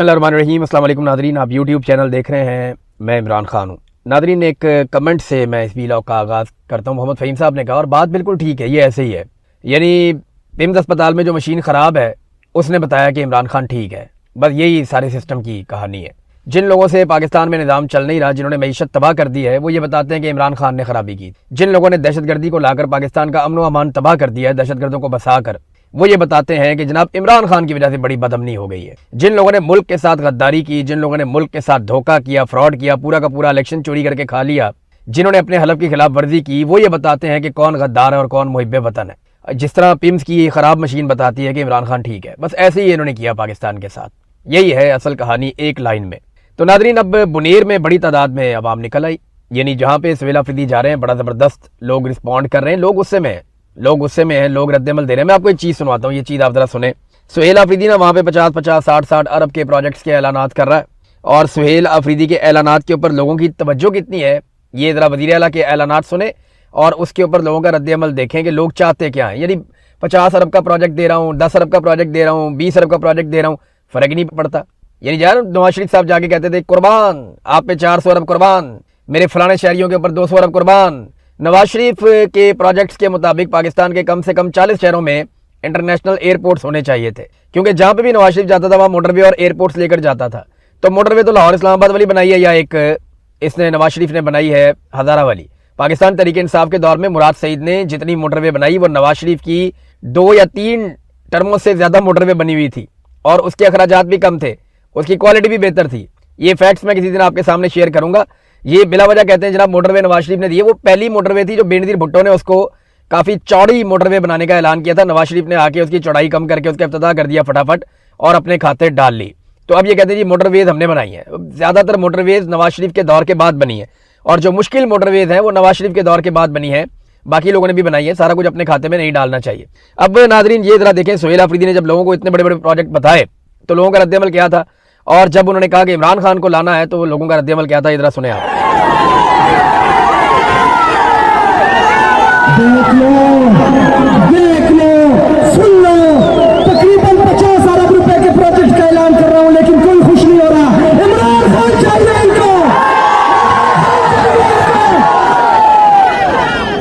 बिस्मिल्लाहिर्रहमानिर्रहीम। अस्सलाम वालेकुम नादरीन, आप यूट्यूब चैनल देख रहे हैं। मैं इमरान खान हूँ। नादरीन, एक कमेंट से मैं इस वीलॉग का आगाज़ करता हूँ। मोहम्मद फ़हीम साहब ने कहा और बात बिल्कुल ठीक है, ये ऐसे ही है। यानी पिम्स अस्पताल में जो मशीन ख़राब है उसने बताया कि इमरान खान ठीक है। बस यही सारे सिस्टम की कहानी है। जिन लोगों से पाकिस्तान में निज़ाम चल नहीं रहा, जिन्होंने मईशत तबाह कर दी है, वो ये बताते हैं कि इमरान खान ने खराबी की। जिन लोगों ने दहशतगर्दी को लाकर पाकिस्तान का अमन व अमान तबाह कर दिया है, दहशतगर्दों को बसा कर, वो ये बताते हैं कि जनाब इमरान खान की वजह से बड़ी बदअमनी हो गई है। जिन लोगों ने मुल्क के साथ गद्दारी की, जिन लोगों ने मुल्क के साथ धोखा किया, फ्रॉड किया, पूरा का पूरा इलेक्शन चोरी करके खा लिया, जिन्होंने अपने हलफ की खिलाफ वर्जी की, वो ये बताते हैं कि कौन गद्दार है और कौन मुहिब्बे वतन है। जिस तरह पिम्स की खराब मशीन बताती है कि इमरान खान ठीक है, बस ऐसे ही इन्होंने किया पाकिस्तान के साथ। यही है असल कहानी एक लाइन में। तो नादरीन, अब बुनेर में बड़ी तादाद में अवाम निकल आई। यानी जहाँ पे सुहेल अफरीदी जा रहे हैं, बड़ा ज़बरदस्त लोग रिस्पॉन्ड कर रहे हैं। लोग गुस्से में हैं, लोग रद्दमल दे रहे हैं। मैं आपको एक चीज़ सुनवाता हूँ, ये चीज़ आप ज़रा सुने। सुहेल अफरीदी ना वहाँ पे 50-50, 60-60 अरब के प्रोजेक्ट्स के ऐलानात कर रहा है। और सुहेल अफरीदी के ऐलानात के ऊपर लोगों की तवज्जो कितनी है, ये ज़रा वज़ीर आला के ऐलानात सुने और उसके ऊपर लोगों का रद्दमल देखें कि लोग चाहते क्या हैं। यानी 50 अरब का प्रोजेक्ट दे रहा हूँ, 10 अरब का प्रोजेक्ट दे रहा हूँ, 20 अरब का प्रोजेक्ट दे रहा हूँ, फ़र्क नहीं पड़ता। यानी यार नवाज शरीफ साहब जाके कहते थे कुर्बान आप पे 400 अरब कुर्बान, मेरे फलाने शहरियों के ऊपर 200 अरब कुर्बान। नवाज शरीफ के प्रोजेक्ट्स के मुताबिक पाकिस्तान के कम से कम 40 शहरों में इंटरनेशनल एयरपोर्ट्स होने चाहिए थे, क्योंकि जहाँ पे भी नवाज शरीफ जाता था वहाँ मोटरवे और एयरपोर्ट्स लेकर जाता था। तो मोटरवे तो लाहौर इस्लामाबाद वाली बनाई है, या एक इसने नवाज शरीफ ने बनाई है हज़ारा वाली। पाकिस्तान तहरीक इंसाफ के दौर में मुराद सईद ने जितनी मोटरवे बनाई वो नवाज शरीफ की 2 या 3 टर्मों से ज़्यादा मोटरवे बनी हुई थी और उसके अखराजात भी कम थे, उसकी क्वालिटी भी बेहतर थी। ये फैक्ट्स मैं किसी दिन आपके सामने शेयर करूंगा। ये बिला वजह कहते हैं जनाब मोटरवे नवाज शरीफ ने दी है। वो पहली मोटरवे थी जो बेनज़ीर भुट्टो ने उसको काफ़ी चौड़ी मोटरवे बनाने का ऐलान किया था। नवाज शरीफ ने आके उसकी चौड़ाई कम करके उसका इफ्तिताह कर दिया फटाफट और अपने खाते डाल ली। तो अब ये कहते हैं जी मोटरवेज हमने बनाई है। ज़्यादातर मोटरवेज नवाज शरीफ के दौर के बाद बनी है और जो मुश्किल मोटरवेज हैं वो नवाज शरीफ के दौर के बाद बनी है। बाकी लोगों ने भी बनाई है, सारा कुछ अपने खाते में नहीं डालना चाहिए। अब नादरीन ये जरा देखें, सुहेल अफरीदी ने जब लोगों को इतने बड़े बड़े प्रोजेक्ट बताए तो लोगों का रद्दमल क्या था, और जब उन्होंने कहा कि इमरान खान को लाना है तो लोगों का रद्दमल क्या था, इधर सुने आप। देख लो, सुन लो, तकरीबन 50 अरब रुपए के प्रोजेक्ट का ऐलान कर रहा हूं लेकिन कोई खुश नहीं हो रहा। इमरान खान चाहिए इनको,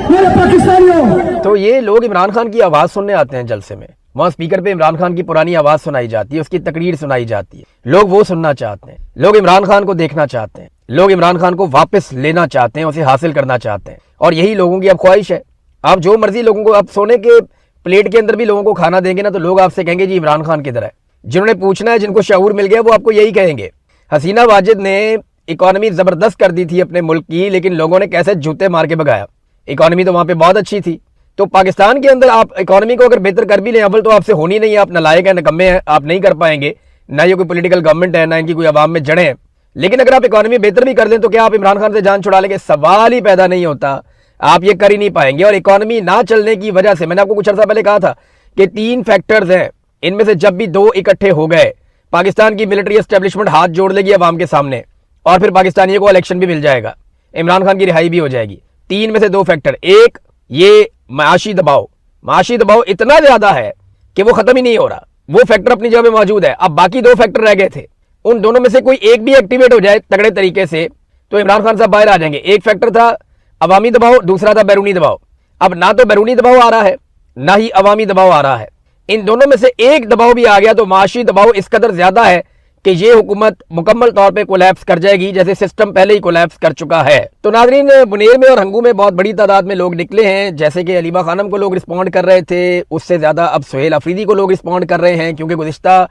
मेरे पाकिस्तानियों। तो ये लोग इमरान खान की आवाज़ सुनने आते हैं जलसे में। वहाँ स्पीकर पे इमरान खान की पुरानी आवाज़ सुनाई जाती है, उसकी तकरीर सुनाई जाती है। लोग वो सुनना चाहते हैं, लोग इमरान खान को देखना चाहते हैं, लोग इमरान खान को वापस लेना चाहते हैं, उसे हासिल करना चाहते हैं। और यही लोगों की अब ख्वाहिश है। आप जो मर्जी लोगों को, अब सोने के प्लेट के अंदर भी लोगों को खाना देंगे ना तो लोग आपसे कहेंगे जी इमरान खान किधर है। जिन्होंने पूछना है, जिनको शऊर मिल गया, वो आपको यही कहेंगे। हसीना वाजिद ने इकॉनमी ज़बरदस्त कर दी थी अपने मुल्क की, लेकिन लोगों ने कैसे जूते मार के भगाया। इकॉनमी तो वहाँ पे बहुत अच्छी थी। तो पाकिस्तान के अंदर आप इकॉनमी को अगर बेहतर कर भी लें, अव्वल तो आपसे होनी नहीं है, आप नालायक हैं, निकम्मे हैं, आप नहीं कर पाएंगे। ना ये कोई पॉलिटिकल गवर्नमेंट है, ना इनकी कोई आवाम में जड़ें हैं। लेकिन अगर आप इकॉनमी बेहतर भी कर दें तो क्या आप इमरान खान से जान छुड़ा लेंगे? सवाल ही पैदा नहीं होता। आप ये कर ही नहीं पाएंगे। और इकॉनमी ना चलने की वजह से, मैंने आपको कुछ अर्सा पहले कहा था कि 3 फैक्टर्स हैं, इनमें से जब भी 2 इकट्ठे हो गए, पाकिस्तान की मिलिट्री एस्टेब्लिशमेंट हाथ जोड़ लेगी अवाम के सामने और फिर पाकिस्तानियों को इलेक्शन भी मिल जाएगा, इमरान खान की रिहाई भी हो जाएगी। 3 में से 2 फैक्टर, एक ये माशी दबाव इतना ज्यादा है कि वो खत्म ही नहीं हो रहा। वो फैक्टर अपनी जगह पे मौजूद है। अब बाकी 2 फैक्टर रह गए थे, उन दोनों में से कोई एक भी एक्टिवेट हो जाए तगड़े तरीके से तो इमरान खान साहब बाहर आ जाएंगे। एक फैक्टर था अवामी दबाव, दूसरा था बैरूनी दबाव। अब ना तो बैरूनी दबाव आ रहा है, ना ही अवामी दबाव आ रहा है। इन दोनों में से एक दबाव भी आ गया तो माशी दबाव इस कदर ज्यादा है कि ये हुकूमत मुकम्मल तौर पे कोलैप्स कर जाएगी, जैसे सिस्टम पहले ही कोलैप्स कर चुका है। तो नाज़रीन, बुनेर में और हंगू में बहुत बड़ी तादाद में लोग निकले हैं। जैसे कि अलीमा खानम को लोग रिस्पॉन्ड कर रहे थे, उससे ज़्यादा अब सुहेल अफरीदी को लोग रिस्पॉन्ड कर रहे हैं, क्योंकि गुज़िश्ता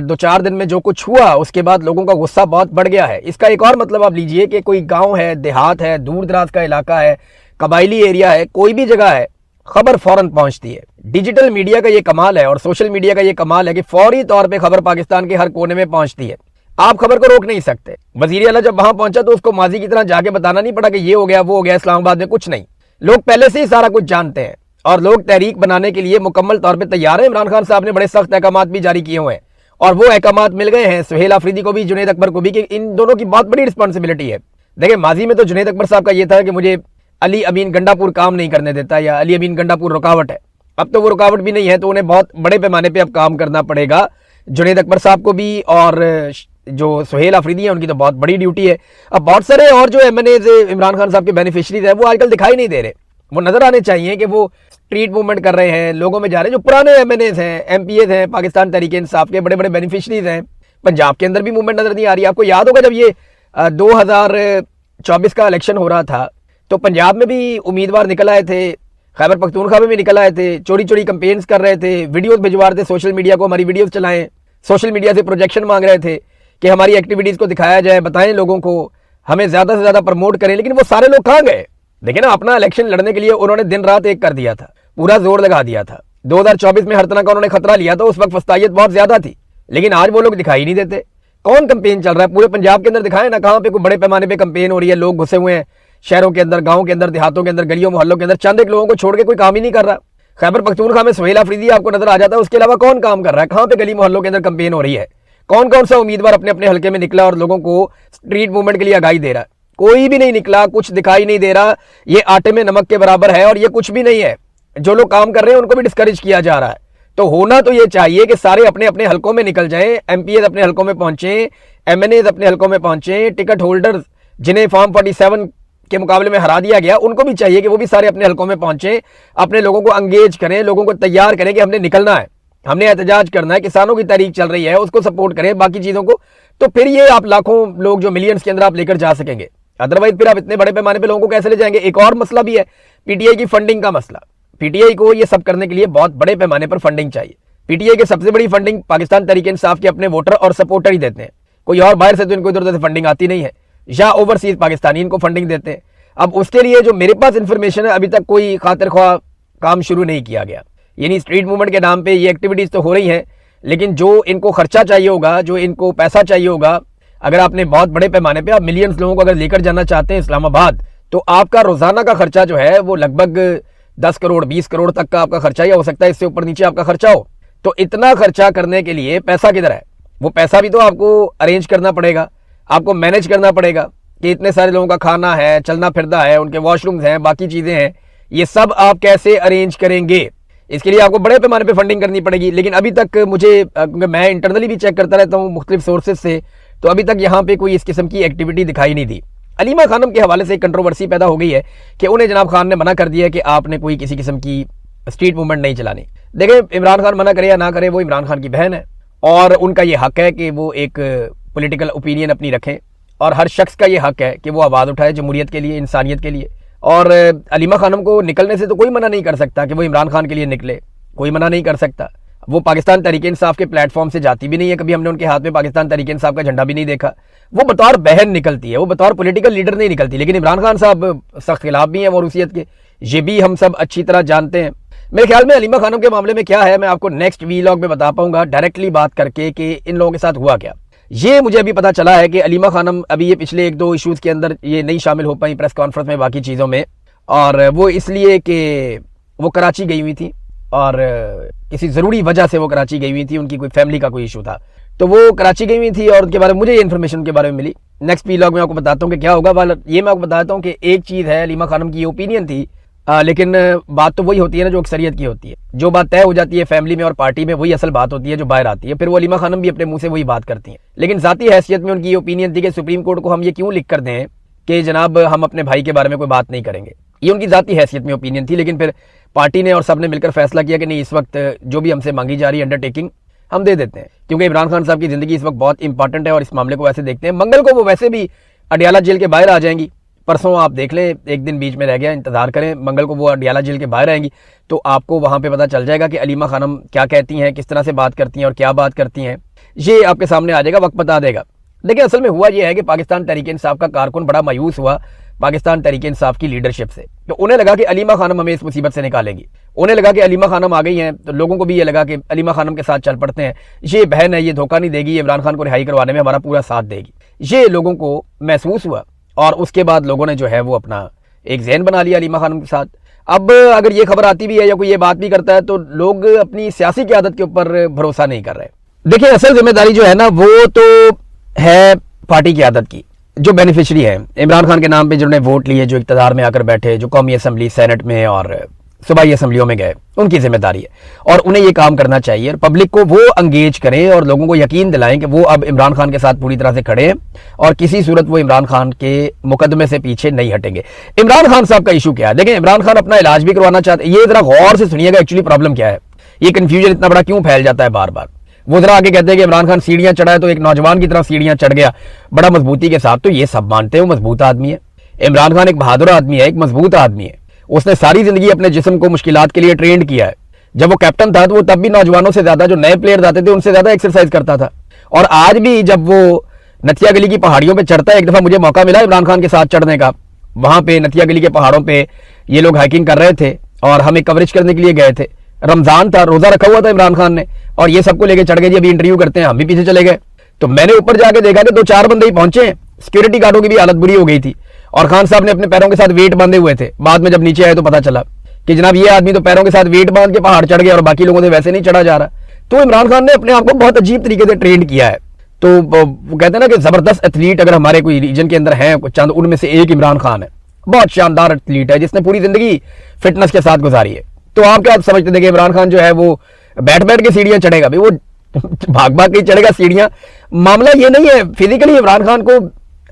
2-4 दिन में जो कुछ हुआ उसके बाद लोगों का गुस्सा बहुत बढ़ गया है। इसका एक और मतलब आप लीजिए कि कोई गाँव है, देहात है, दूर दराज का इलाका है, कबायली एरिया है, कोई भी जगह है, खबर फौरन पहुंचती है। डिजिटल मीडिया का ये कमाल है और सोशल मीडिया का ये कमाल है कि फौरी तौर पे खबर पाकिस्तान के हर कोने में पहुंचती है। आप खबर को रोक नहीं सकते। वजीर आला जब वहां पहुंचा तो उसको माजी की तरह जाके बताना नहीं पड़ा कि ये हो गया, वो हो गया, इस्लामाबाद में कुछ नहीं। लोग पहले से ही सारा कुछ जानते हैं और लोग तहरीक बनाने के लिए मुकम्मल तौर पर तैयार है। इमरान खान साहब ने बड़े सख्त अहकाम भी जारी किए हुए हैं और वो अहकाम मिल गए हैं सुहेल अफरीदी को भी, जुनैद अकबर को भी, कि इन दोनों की बहुत बड़ी रिस्पॉन्सिबिलिटी है। देखिए, माजी में तो जुनैद अकबर साहब का ये था कि मुझे अली अमीन गंडापुर काम नहीं करने देता या अली अमीन गंडापुर रुकावट है। अब तो वो रुकावट भी नहीं है, तो उन्हें बहुत बड़े पैमाने पे अब काम करना पड़ेगा जुनैद अकबर साहब को भी, और जो सुहेल आफरीदी है उनकी तो बहुत बड़ी ड्यूटी है। अब बहुत सारे और जो एमएनएज इमरान खान साहब के बेनिफिशरीज है वो आजकल दिखाई नहीं दे रहे। वो नजर आने चाहिए कि वो स्ट्रीट मूवमेंट कर रहे हैं, लोगों में जा रहे हैं। जो पुराने एमएनएज हैं, एमपीएज हैं, पाकिस्तान तहरीक इंसाफ के बड़े बड़े बेनिफिशरीज हैं, पंजाब के अंदर भी मूवमेंट नजर नहीं आ रही। आपको याद होगा जब ये 2024 का इलेक्शन हो रहा था तो पंजाब में भी उम्मीदवार निकल आए थे, खैबर पख्तूनख्वा में भी निकल आए थे, चोरी चोरी कैंपेन्स कर रहे थे, वीडियोस भिजवा रहे थे सोशल मीडिया को, हमारी वीडियोस चलाएं, सोशल मीडिया से प्रोजेक्शन मांग रहे थे कि हमारी एक्टिविटीज को दिखाया जाए, बताएं लोगों को, हमें ज्यादा से ज्यादा प्रमोट करें। लेकिन वो सारे लोग कहाँ गए? देखिए ना, अपना इलेक्शन लड़ने के लिए उन्होंने दिन रात एक कर दिया था, पूरा जोर लगा दिया था। 2024 में हर तरह का उन्होंने खतरा लिया था, उस वक्त फस्तायत बहुत ज्यादा थी, लेकिन आज वो लोग दिखाई नहीं देते। कौन कैंपेन चल रहा है पूरे पंजाब के अंदर? दिखाएं ना, कहाँ पे कोई बड़े पैमाने पे कैंपेन हो रही है, लोग घुसे हुए हैं शहरों के अंदर, गाँव के अंदर, देहातों के अंदर, गलियों मोहल्लों के अंदर, चंद एक लोगों को छोड़ के कोई काम ही नहीं कर रहा। खैबर पख्तूनख्वा में सुहेल आफरीदी आपको नजर आ जाता है, उसके अलावा कौन काम कर रहा है? कहाँ पे गली मोहल्लों के अंदर कैंपेन हो रही है? कौन कौन सा उम्मीदवार अपने अपने हल्के में निकला और लोगों को स्ट्रीट मूवमेंट के लिए आगाही दे रहा है? कोई भी नहीं निकला, कुछ दिखाई नहीं दे रहा। ये आटे में नमक के बराबर है और ये कुछ भी नहीं है। जो लोग काम कर रहे हैं उनको भी डिस्करेज किया जा रहा है। तो होना तो ये चाहिए कि सारे अपने अपने हलकों में निकल जाएं, एमपीएस अपने हलकों में पहुंचे, एमएनएज अपने हलकों में पहुंचे, टिकट होल्डर्स जिन्हें फॉर्म 47 के मुकाबले में हरा दिया गया उनको भी चाहिए कि वो भी सारे अपने हलकों में पहुंचे, अपने लोगों को अंगेज करें, लोगों को तैयार करें कि हमने निकलना है, हमने एहतजाज करना है, किसानों की तहरीक चल रही है उसको सपोर्ट करें, बाकी चीजों को। तो फिर ये आप लाखों लोग जो मिलियंस के अंदर आप लेकर जा सकेंगे। अदरवाइज फिर आप इतने बड़े पैमाने पे लोगों को कैसे ले जाएंगे? एक और मसला भी है, पीटीआई की फंडिंग का मसला। पीटीआई को ये सब करने के लिए बहुत बड़े पैमाने पर फंडिंग चाहिए। पीटीआई की सबसे बड़ी फंडिंग पाकिस्तान तहरीक इंसाफ के अपने वोटर और सपोर्टर ही देते हैं, कोई और बाहर से तो इनको इधर उधर से फंडिंग आती नहीं है, या ओवरसीज पाकिस्तानी इनको फंडिंग देते हैं। अब उसके लिए जो मेरे पास इंफॉर्मेशन है, अभी तक कोई खातिर ख्वाह काम शुरू नहीं किया गया। यानी स्ट्रीट मूवमेंट के नाम पे ये एक्टिविटीज तो हो रही हैं, लेकिन जो इनको खर्चा चाहिए होगा, जो इनको पैसा चाहिए होगा, अगर आपने बहुत बड़े पैमाने पे आप मिलियंस लोगों को अगर लेकर जाना चाहते हैं इस्लामाबाद, तो आपका रोजाना का खर्चा जो है वो लगभग 10 करोड़ 20 करोड़ तक का आपका खर्चा, या हो सकता है इससे ऊपर नीचे आपका खर्चा हो। तो इतना खर्चा करने के लिए पैसा किधर है? वो पैसा भी तो आपको अरेंज करना पड़ेगा, आपको मैनेज करना पड़ेगा कि इतने सारे लोगों का खाना है, चलना फिरना है, उनके वॉशरूम्स हैं, बाकी चीजें हैं, ये सब आप कैसे अरेंज करेंगे? इसके लिए आपको बड़े पैमाने पे फंडिंग करनी पड़ेगी। लेकिन अभी तक मुझे, मैं इंटरनली भी चेक करता रहता हूँ मुख्तलिफ सोर्सेज से, तो अभी तक यहाँ पे कोई इस किस्म की एक्टिविटी दिखाई नहीं दी। अलीमा खानम के हवाले से एक कंट्रोवर्सी पैदा हो गई है कि उन्हें जनाब खान ने मना कर दिया कि आपने कोई किसी किस्म की स्ट्रीट मूवमेंट नहीं चलानी। देखें, इमरान खान मना करे या ना करे, वो इमरान खान की बहन है और उनका ये हक है कि वो एक पॉलिटिकल ओपिनियन अपनी रखें, और हर शख्स का ये हक है कि वो आवाज़ उठाए जमहूरियत के लिए, इंसानियत के लिए। और अलीमा खानम को निकलने से तो कोई मना नहीं कर सकता कि वो इमरान खान के लिए निकले, कोई मना नहीं कर सकता। वो पाकिस्तान तहरीक इंसाफ के प्लेटफॉर्म से जाती भी नहीं है, कभी हमने उनके हाथ में पाकिस्तान तहरीक इंसाफ का झंडा भी नहीं देखा। वो बतौर बहन निकलती है, वो बतौर पॉलिटिकल लीडर नहीं निकलती। लेकिन इमरान खान साहब सख्त खिलाफ भी हैं मौरूसियत के, ये भी हम सब अच्छी तरह जानते हैं। मेरे ख्याल में अलीमा खानम के मामले में क्या है, मैं आपको नेक्स्ट वीलॉग में बता पाऊंगा डायरेक्टली बात करके कि इन लोगों के साथ हुआ क्या। ये मुझे अभी पता चला है कि अलीमा खानम अभी ये पिछले 1-2 इश्यूज के अंदर ये नहीं शामिल हो पाई प्रेस कॉन्फ्रेंस में, बाकी चीज़ों में, और वो इसलिए कि वो कराची गई हुई थी और किसी ज़रूरी वजह से वो कराची गई हुई थी, उनकी कोई फैमिली का कोई इशू था, तो वो कराची गई हुई थी और उनके बारे में मुझे ये इन्फॉर्मेशन के बारे में मिली। नेक्स्ट वीलॉग में आपको बताता हूँ कि क्या होगा। वाला ये मैं आपको बताता हूँ कि एक चीज़ है, अलीमा खानम की ये ओपिनियन थी, लेकिन बात तो वही होती है ना जो अक्सरियत की होती है। जो बात तय हो जाती है फैमिली में और पार्टी में, वही असल बात होती है जो बाहर आती है। फिर वो अलीमा खानम भी अपने मुंह से वही बात करती हैं। लेकिन ज़ाती हैसियत में उनकी ये ओपिनियन थी कि सुप्रीम कोर्ट को हम ये क्यों लिख कर दें कि जनाब हम अपने भाई के बारे में कोई बात नहीं करेंगे। ये उनकी ज़ाती हैसियत में ओपिनियन थी। लेकिन फिर पार्टी ने और सब ने मिलकर फैसला किया कि नहीं, इस वक्त जो भी हमसे मांगी जा रही है अंडरटेकिंग हम दे देते हैं, क्योंकि इमरान खान साहब की ज़िंदगी इस वक्त बहुत इंपॉर्टेंट है और इस मामले को वैसे देखते हैं। मंगल को वो वैसे भी अडियाला जेल के बाहर आ जाएंगी, परसों आप देख लें, एक दिन बीच में रह गया, इंतजार करें। मंगल को वो अडियाला जेल के बाहर आएंगी तो आपको वहां पे पता चल जाएगा कि अलीमा खानम क्या कहती हैं, किस तरह से बात करती हैं और क्या बात करती हैं। ये आपके सामने आ जाएगा, वक्त बता देगा। देखिए, असल में हुआ यह है कि पाकिस्तान तहरीक इंसाफ का कारकुन बड़ा मायूस हुआ पाकिस्तान तहरीक इंसाफ की लीडरशिप से। तो उन्हें लगा कि अलीमा खानम हमें इस मुसीबत से निकालेंगी। उन्हें लगा कि अलीमा खानम आ गई हैं, तो लोगों को भी ये लगा कि अलीमा खानम के साथ चल पड़ते हैं, ये बहन है, ये धोखा नहीं देगी, ये इमरान खान को रिहाई करवाने में हमारा पूरा साथ देगी। ये लोगों को महसूस हुआ और उसके बाद लोगों ने जो है वो अपना एक ज़हन बना लिया अलीमा खानम के साथ। अब अगर ये खबर आती भी है या कोई ये बात भी करता है तो लोग अपनी सियासी क़यादत के ऊपर भरोसा नहीं कर रहे। देखिए, असल जिम्मेदारी जो है ना वो तो है पार्टी क़यादत की, जो बेनिफिशरी है इमरान खान के नाम पे जिन्होंने वोट लिए, जो इक़्तिदार में आकर बैठे, जो कौमी असम्बली, सेनेट में और सूबाई असम्बलियों में गए, उनकी जिम्मेदारी है और उन्हें ये काम करना चाहिए। और पब्लिक को वो अंगेज करें और लोगों को यकीन दिलाएं कि वो अब इमरान खान के साथ पूरी तरह से खड़े हैं और किसी सूरत वो इमरान खान के मुकदमे से पीछे नहीं हटेंगे। इमरान खान साहब का इशू क्या है? देखें, इमरान खान अपना इलाज भी करवाना चाहते हैं। ये जरा गौर से सुनिएगा, एक्चुअली प्रॉब्लम क्या है, ये कंफ्यूजन इतना बड़ा क्यों फैल जाता है बार बार। वो जरा आगे कहते हैं कि इमरान खान सीढ़ियां चढ़ा है तो एक नौजवान की तरह सीढ़ियां चढ़ गया बड़ा मजबूती के साथ। तो ये सब मानते हैं वो मजबूत आदमी है। इमरान खान एक बहादुर आदमी है, एक मजबूत आदमी है। उसने सारी जिंदगी अपने जिस्म को मुश्किलात के लिए ट्रेंड किया है। जब वो कैप्टन था तो वो तब भी नौजवानों से ज्यादा, जो नए प्लेयर आते थे उनसे ज्यादा एक्सरसाइज करता था। और आज भी जब वो नथिया गली की पहाड़ियों पे चढ़ता है, एक दफा मुझे मौका मिला इमरान खान के साथ चढ़ने का, वहां पे नथिया गली के पहाड़ों पे ये लोग हाइकिंग कर रहे थे और हमें कवरेज करने के लिए गए थे। रमजान था, रोजा रखा हुआ था इमरान खान ने, और ये सबको लेके चढ़ गए जी अभी इंटरव्यू करते हैं, हम भी पीछे चले गए। तो मैंने ऊपर जाके देखा कि 2-4 बंदे ही पहुंचे, सिक्योरिटी गार्डों की भी हालत बुरी हो गई थी और खान साहब ने अपने पैरों के साथ वेट बांधे हुए थे। बाद में जब नीचे आए तो पता चला कि जनाब ये आदमी तो पैरों के साथ वेट बांध के पहाड़ चढ़ गया और बाकी लोगों से वैसे नहीं चढ़ा जा रहा। तो इमरान खान ने अपने आप को बहुत अजीब तरीके से ट्रेंड किया है। तो वो कहते हैं ना कि जबरदस्त एथलीट अगर हमारे कोई रीजन के अंदर है चंद, उनमें से एक इमरान खान है। बहुत शानदार एथलीट है जिसने पूरी जिंदगी फिटनेस के साथ गुजारी है। तो आप क्या समझते थे कि इमरान खान जो है वो बैठ बैठ के सीढ़ियां चढ़ेगा? भाई वो भाग भाग के चढ़ेगा सीढ़ियां। मामला ये नहीं है। फिजिकली इमरान खान को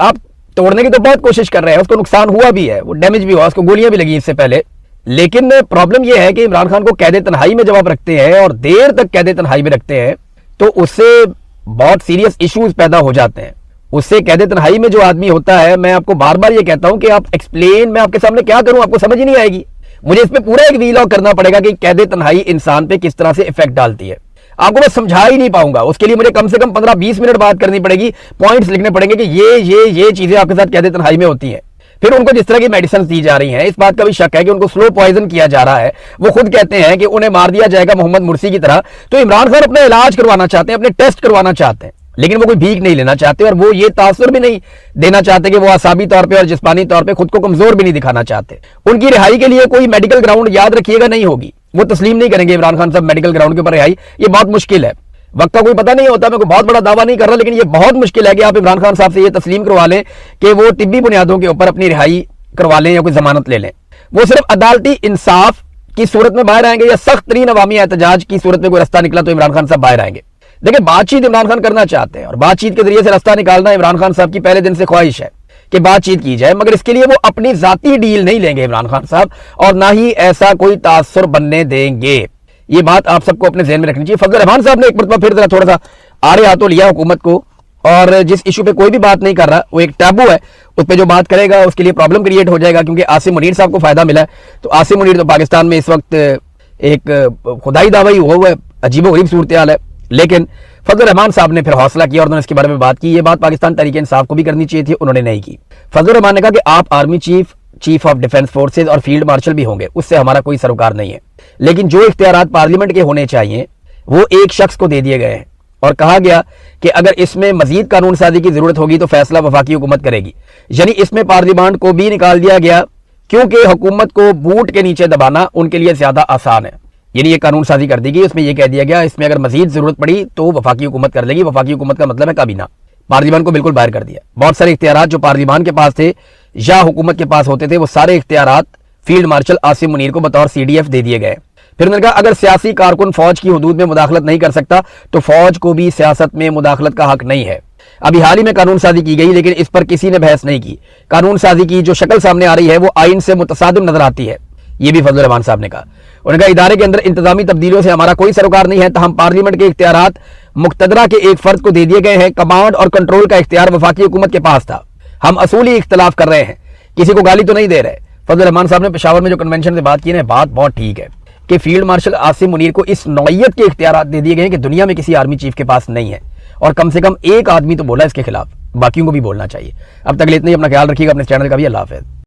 आप तोड़ने की तो बहुत कोशिश कर रहे हैं, उसको नुकसान हुआ भी है, वो डैमेज भी हुआ, उसको गोलियां भी लगी इससे पहले। लेकिन प्रॉब्लम यह है कि इमरान खान को कैद तन्हाई में जब आप रखते हैं और देर तक कैद तन्हाई में रखते हैं तो उससे बहुत सीरियस इश्यूज पैदा हो जाते हैं। उससे कैद तन्हाई में जो आदमी होता है, मैं आपको बार बार ये कहता हूं कि आप एक्सप्लेन, मैं आपके सामने क्या करूं, आपको समझ ही नहीं आएगी। मुझे इस पे पूरा एक वीलॉग करना पड़ेगा कि कैद तन्हाई इंसान पे किस तरह से इफेक्ट डालती है। आपको मैं समझा ही नहीं पाऊंगा, उसके लिए मुझे कम से कम 15-20 मिनट बात करनी पड़ेगी, पॉइंट्स लिखने पड़ेंगे कि ये चीजें आपके साथ कैद तन्हाई में होती हैं। फिर उनको जिस तरह की मेडिसिन दी जा रही हैं, इस बात का भी शक है कि उनको स्लो पॉइजन किया जा रहा है। वो खुद कहते हैं कि उन्हें मार दिया जाएगा मोहम्मद मुर्सी की तरह। तो इमरान खान अपना इलाज करवाना चाहते हैं, अपने टेस्ट करवाना चाहते हैं, लेकिन वो कोई भीख नहीं लेना चाहते और वो ये तासुर भी नहीं देना चाहते कि वो आसाबी तौर पे और जिस्मानी तौर पे खुद को कमजोर भी नहीं दिखाना चाहते। उनकी रिहाई के लिए कोई मेडिकल ग्राउंड, याद रखिएगा, नहीं होगी। वो तस्लीम नहीं करेंगे इमरान खान साहब मेडिकल ग्राउंड के ऊपर रिहाई। ये बहुत मुश्किल है, वक्त का कोई पता नहीं होता। मैं कोई बहुत बड़ा दावा नहीं कर रहा, लेकिन ये बहुत मुश्किल है कि आप इमरान खान साहब से ये तस्लीम करवा लें कि वो तिब्बी बुनियादों के ऊपर अपनी रिहाई करवा लें या कोई जमानत ले लें। वो सिर्फ अदालती इंसाफ की सूरत में बाहर आएंगे या सख्त तरीन अवामी एहतजाज की सूरत में कोई रास्ता निकला तो इमरान खान साहब बाहर आएंगे। देखिए, बातचीत इमरान खान करना चाहते हैं और बातचीत के जरिए से रास्ता निकालना इमरान खान साहब की पहले दिन से ख्वाहिश है कि बातचीत की जाए, मगर इसके लिए वो अपनी जाती डील नहीं लेंगे इमरान खान साहब, और ना ही ऐसा कोई तासुर बनने देंगे। ये बात आप सबको अपने ज़हन में रखनी चाहिए। फजल रहमान साहब ने एक मरतबा फिर थोड़ा सा आड़े हाथों लिया हुकूमत को, और जिस इशू पे कोई भी बात नहीं कर रहा, वो एक टैबू है, उस पर जो बात करेगा उसके लिए प्रॉब्लम क्रिएट हो जाएगा। क्योंकि आसिम मुनीर साहब को फायदा मिला है, तो आसिम मुनीर तो पाकिस्तान में इस वक्त एक खुदाई दावा ही हुआ है, अजीबोगरीब सूरत हाल है। लेकिन फजल रहमान साहब ने फिर हौसला किया और उन्होंने इसके बारे में बात की। ये बात पाकिस्तान तहरीक इंसाफ को भी करनी चाहिए थी, उन्होंने नहीं की। फजल रहमान ने कहा कि आप army chief, chief of defence forces और फील्ड मार्शल भी होंगे, उससे हमारा कोई सरोकार नहीं है, लेकिन जो इख्तियारात पार्लियामेंट के होने चाहिए वो एक शख्स को दे दिए गए हैं और कहा गया कि अगर इसमें मजीद कानून साजी की जरूरत होगी तो फैसला वफाकी हुकूमत करेगी। यानी इसमें पार्लियामेंट को भी निकाल दिया गया, क्योंकि हुकूमत को बूट के नीचे दबाना उनके लिए ज्यादा आसान है। यानी ये कानून साजी कर दी गई, इसमें यह कह दिया गया इसमें अगर मजीद जरूरत पड़ी तो वफाकी हुकूमत कर लेगी। वफाकी हुकूमत का मतलब है काबीना। पार्लियामेंट को बिल्कुल बाहर कर दिया। बहुत सारे इख्तियारात जो पार्लियामेंट के पास थे या हुकूमत के पास होते थे, वो सारे इख्तियारात फील्ड मार्शल आसिम मुनीर को बतौर CDF दे दिए गए। फिर उन्होंने कहा अगर सियासी कारकुन फौज की हदूद में मुदाखलत नहीं कर सकता तो फौज को भी सियासत में मुदाखलत का हक नहीं है। अभी हाल ही में कानून साजी की गई, लेकिन इस पर किसी ने बहस नहीं की। कानून साजी की जो शक्ल सामने आ रही है वो आइन से मुतसादिम नजर आती है, ये भी फजल रहमान साहब ने कहा। उन्होंने कहा इदारे के अंदर इंतजामी तब्दीलियों से हमारा कोई सरोकार नहीं है, तहम पार्लियामेंट के इख्तियारात मुक्तदरा के एक फर्द को दे दिए गए हैं। कमांड और कंट्रोल का इख्तियार वफाकी हुकूमत के पास था। हम असूली इख्तलाफ कर रहे हैं, किसी को गाली तो नहीं दे रहे। फजल रहमान साहब ने पेशावर में जो कन्वेंशन से बात की है, बात बहुत ठीक है कि फील्ड मार्शल आसिम मुनीर को इस नौइयत के इख्तियारात दे दिए गए हैं कि दुनिया में किसी आर्मी चीफ के पास नहीं है, और कम से कम एक आदमी तो बोला इसके खिलाफ, बाकियों को भी बोलना चाहिए। अब तक इतना ही, अपना ख्याल रखिएगा, अपने चैनल का भी। अल्लाह हाफ़िज़।